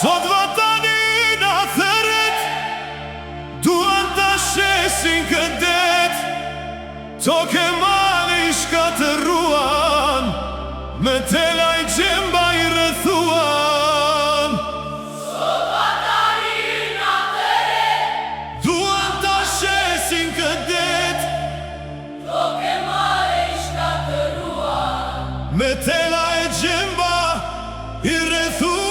Sot vatani na theret, duan ta shesin këtë det. Toke mali shkatëruan, me tela I gjemba I rrethuan. Sot vatani na theret, duan ta shesin këtë det. toke mali shkatëruan, Me tela e gjemba I rrethuan.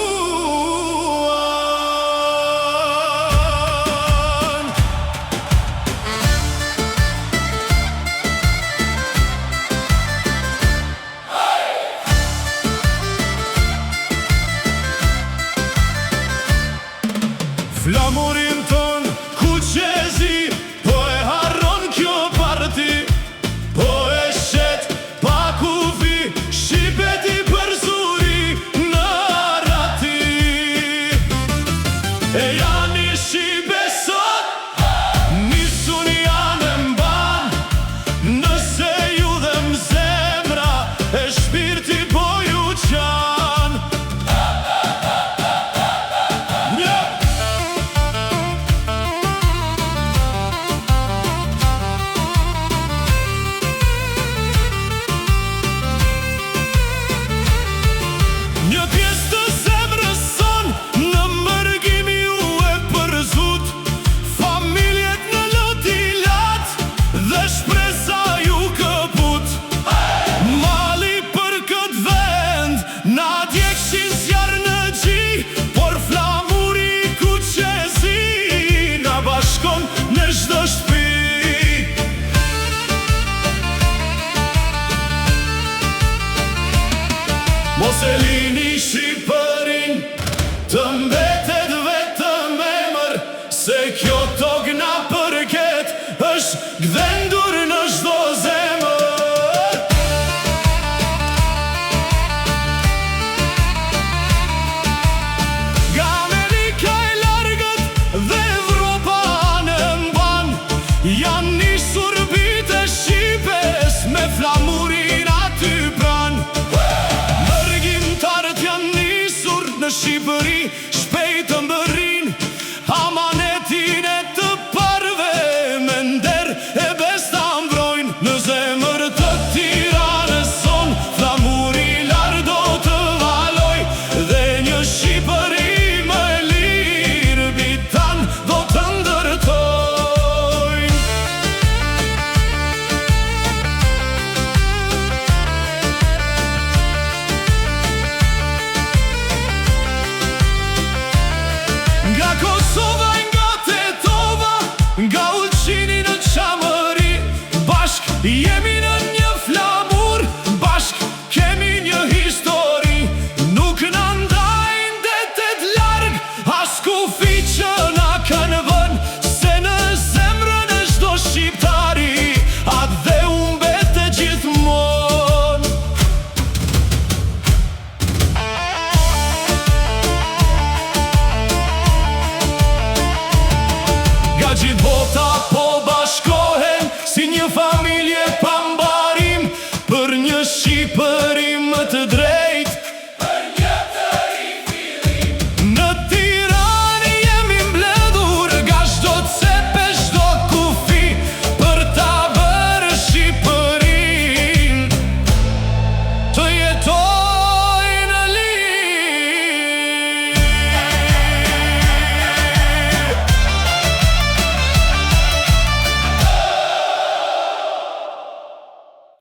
Flamurin ton ku qezi, po e harron kjo parti, po e shet pa kufi, shqipet I përzuri në rati. E janë I shqipe sot, nisun janë e mban, nëse ju dhe m'zemra, e shpirti po ju qan. Një pjesë të zemrës son, në mërgimi ju e përzut, familjet në lotilat, dhe shpresa ju këput. Mali për këtë vend, na djekshin zjarë në gji, por flamuri ku qezi, na bashkon në çdo shtëpi. Mos e li